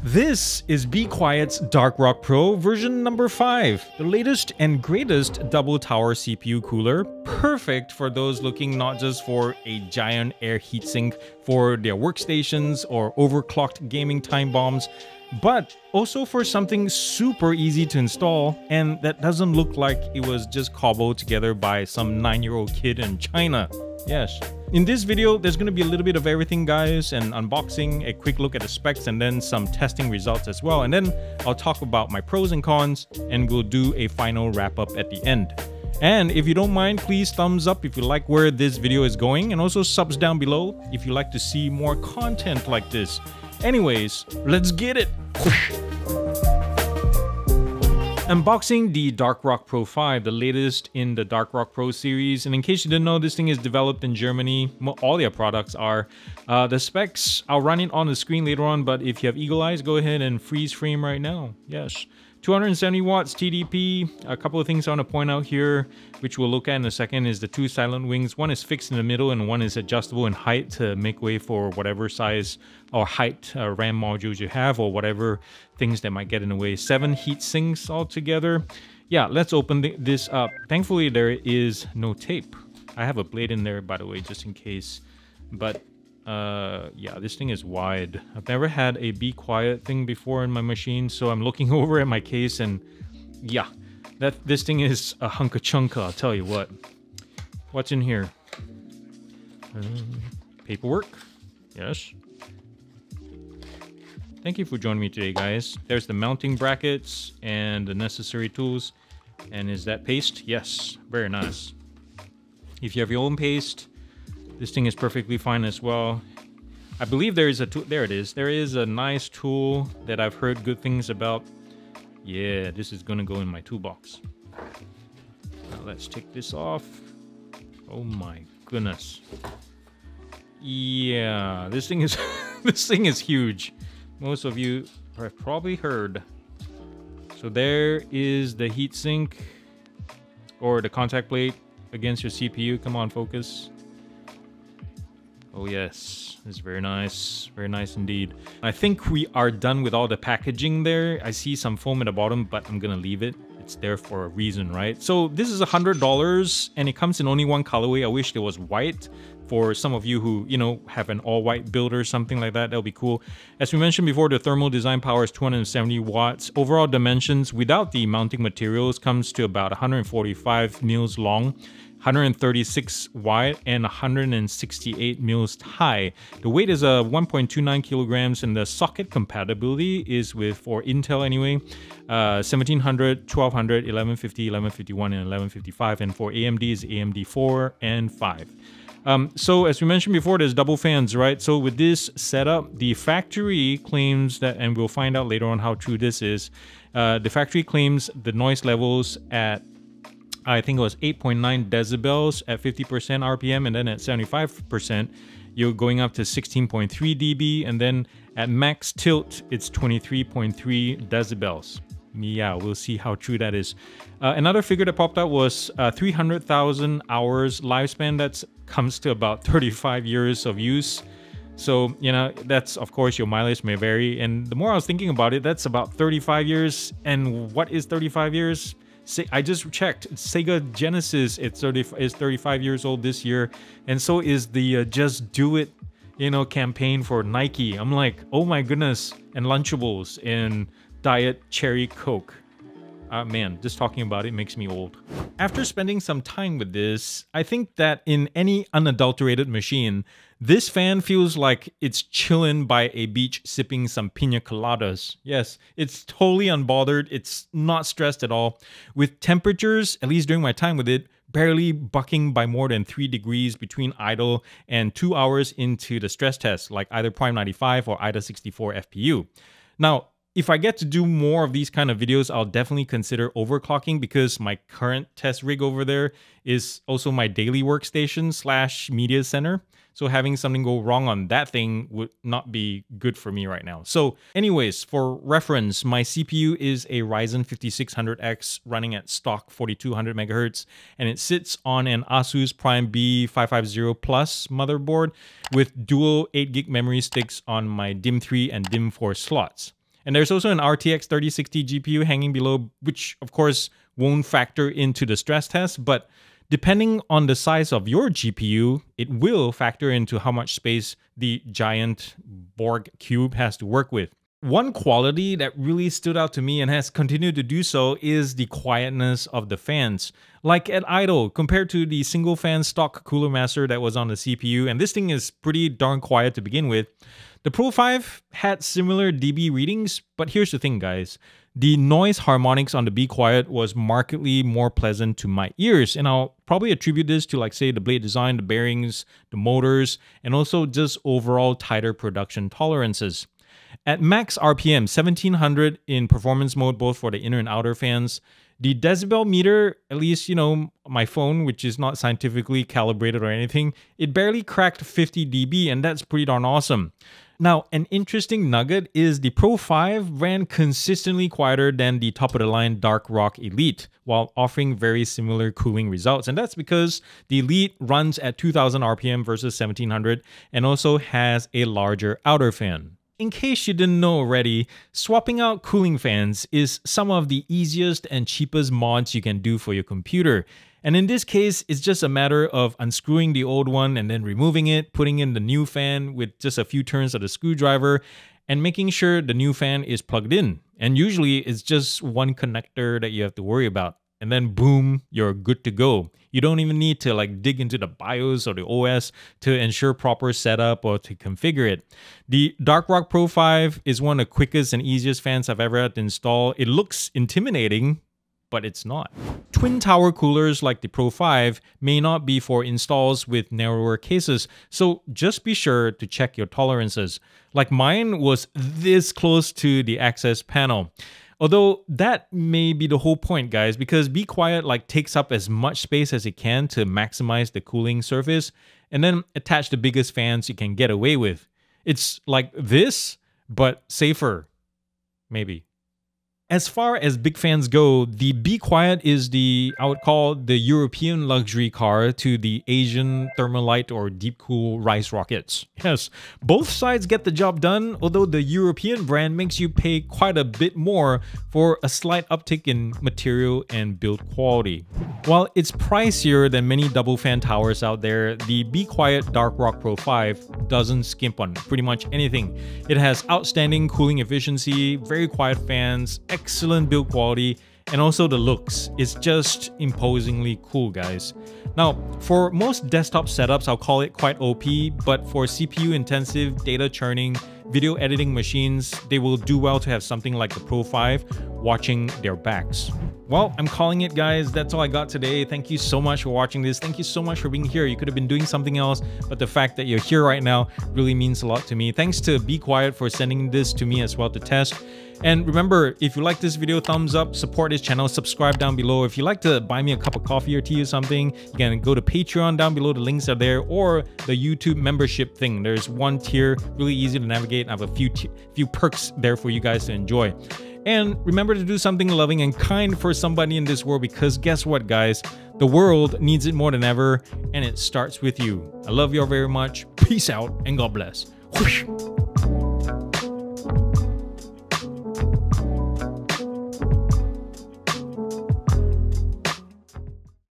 This is Be Quiet's Dark Rock Pro version number 5, the latest and greatest double tower CPU cooler, perfect for those looking not just for a giant air heatsink for their workstations or overclocked gaming time bombs, but also for something super easy to install and that doesn't look like it was just cobbled together by some 9-year-old kid in China. Yes. In this video, there's going to be a little bit of everything, guys, and unboxing, a quick look at the specs, and then some testing results as well. And then I'll talk about my pros and cons, and we'll do a final wrap-up at the end. And if you don't mind, please thumbs up if you like where this video is going, and also subs down below if you like to see more content like this. Anyways, let's get it! Unboxing the Dark Rock Pro 5, the latest in the Dark Rock Pro series. And in case you didn't know, this thing is developed in Germany. All their products are. The specs, I'll run it on the screen later on, but if you have eagle eyes, go ahead and freeze frame right now. Yes. 270 watts TDP. A couple of things I want to point out here, which we'll look at in a second, is the two silent wings. One is fixed in the middle and one is adjustable in height to make way for whatever size or height RAM modules you have or whatever things that might get in the way. 7 heat sinks altogether. Yeah, let's open this up. Thankfully, there is no tape. I have a blade in there, by the way, just in case. But yeah, this thing is wide. I've never had a Be Quiet thing before in my machine, so I'm looking over at my case and yeah, this thing is a hunk of chunka, I'll tell you what. What's in here? Paperwork. Yes. Thank you for joining me today, guys. There's the mounting brackets and the necessary tools. And is that paste? Yes, very nice. If you have your own paste, this thing is perfectly fine as well. I believe there is a tool. There it is. There is a nice tool that I've heard good things about. Yeah, this is gonna go in my toolbox. Now let's take this off. Oh my goodness. Yeah, this thing is this thing is huge. Most of you have probably heard. So there is the heatsink or the contact plate against your CPU. Come on, focus. Oh yes, it's very nice indeed. I think we are done with all the packaging there. I see some foam at the bottom, but I'm gonna leave it. It's there for a reason, right? So this is $100 and it comes in only one colorway. I wish there was white. For some of you who, you know, have an all-white build or something like that, that'll be cool. As we mentioned before, the thermal design power is 270 watts. Overall dimensions without the mounting materials comes to about 145 mils long, 136 wide, and 168 mils high. The weight is 1.29 kilograms, and the socket compatibility is with, for Intel anyway, 1700, 1200, 1150, 1151, and 1155. And for AMD is AMD 4 and 5. So as we mentioned before, there's double fans, right? So with this setup, the factory claims that, and we'll find out later on how true this is, the factory claims the noise levels at, I think it was 8.9 decibels at 50% RPM, and then at 75%, you're going up to 16.3 dB, and then at max tilt, it's 23.3 decibels. Yeah, we'll see how true that is. Another figure that popped out was 300,000 hours lifespan. That comes to about 35 years of use. So, you know, that's, of course, your mileage may vary. And the more I was thinking about it, that's about 35 years. And what is 35 years? I just checked. Sega Genesis is 35 years old this year. And so is the Just Do It, you know, campaign for Nike. I'm like, oh my goodness. And Lunchables and Diet Cherry Coke. Man, just talking about it makes me old. After spending some time with this, I think that in any unadulterated machine, this fan feels like it's chilling by a beach sipping some pina coladas. Yes, it's totally unbothered. It's not stressed at all. With temperatures, at least during my time with it, barely bucking by more than 3 degrees between idle and 2 hours into the stress test, like either Prime 95 or IDA 64 FPU. Now, if I get to do more of these kind of videos, I'll definitely consider overclocking because my current test rig over there is also my daily workstation / media center. So having something go wrong on that thing would not be good for me right now. So anyways, for reference, my CPU is a Ryzen 5600X running at stock 4200 megahertz, and it sits on an Asus Prime B550 Plus motherboard with dual 8GB memory sticks on my DIMM 3 and DIMM 4 slots. And there's also an RTX 3060 GPU hanging below, which of course won't factor into the stress test, but depending on the size of your GPU, it will factor into how much space the giant Borg Cube has to work with. One quality that really stood out to me and has continued to do so is the quietness of the fans. Like at idle, compared to the single fan stock Cooler Master that was on the CPU, and this thing is pretty darn quiet to begin with. The Pro 5 had similar dB readings, but here's the thing guys. The noise harmonics on the Be Quiet was markedly more pleasant to my ears, and I'll probably attribute this to, like, say, the blade design, the bearings, the motors, and also just overall tighter production tolerances. At max RPM, 1700 in performance mode, both for the inner and outer fans, the decibel meter, at least, you know, my phone, which is not scientifically calibrated or anything, it barely cracked 50 dB, and that's pretty darn awesome. Now, an interesting nugget is the Pro 5 ran consistently quieter than the top-of-the-line Dark Rock Elite, while offering very similar cooling results. And that's because the Elite runs at 2000 RPM versus 1700 and also has a larger outer fan. In case you didn't know already, swapping out cooling fans is some of the easiest and cheapest mods you can do for your computer. And in this case, it's just a matter of unscrewing the old one and then removing it, putting in the new fan with just a few turns of the screwdriver, and making sure the new fan is plugged in. And usually it's just one connector that you have to worry about. And then boom, you're good to go. You don't even need to like dig into the BIOS or the OS to ensure proper setup or to configure it. The Dark Rock Pro 5 is one of the quickest and easiest fans I've ever had to install. It looks intimidating, but it's not. Twin tower coolers like the Pro 5 may not be for installs with narrower cases, so just be sure to check your tolerances. Like mine was this close to the access panel. Although that may be the whole point, guys, because Be Quiet like takes up as much space as it can to maximize the cooling surface, and then attach the biggest fans you can get away with. It's like this, but safer, maybe. As far as big fans go, the Be Quiet is I would call the European luxury car to the Asian Thermalite or Deep Cool rice rockets. Yes, both sides get the job done, although the European brand makes you pay quite a bit more for a slight uptick in material and build quality. While it's pricier than many double fan towers out there, the Be Quiet Dark Rock Pro 5 doesn't skimp on pretty much anything. It has outstanding cooling efficiency, very quiet fans, excellent build quality, and also the looks. It's just imposingly cool, guys. Now, for most desktop setups, I'll call it quite OP, but for CPU intensive, data churning, video editing machines, they will do well to have something like the Pro 5 watching their backs. Well, I'm calling it, guys. That's all I got today. Thank you so much for watching this. Thank you so much for being here. You could have been doing something else, but the fact that you're here right now really means a lot to me. Thanks to Be Quiet for sending this to me as well to test. And remember, if you like this video, thumbs up, support this channel, subscribe down below. If you'd like to buy me a cup of coffee or tea or something, you can go to Patreon down below. The links are there, or the YouTube membership thing. There's one tier, really easy to navigate. I have a few perks there for you guys to enjoy. And remember to do something loving and kind for somebody in this world, because guess what, guys? The world needs it more than ever, and it starts with you. I love you all very much. Peace out, and God bless. Whoosh.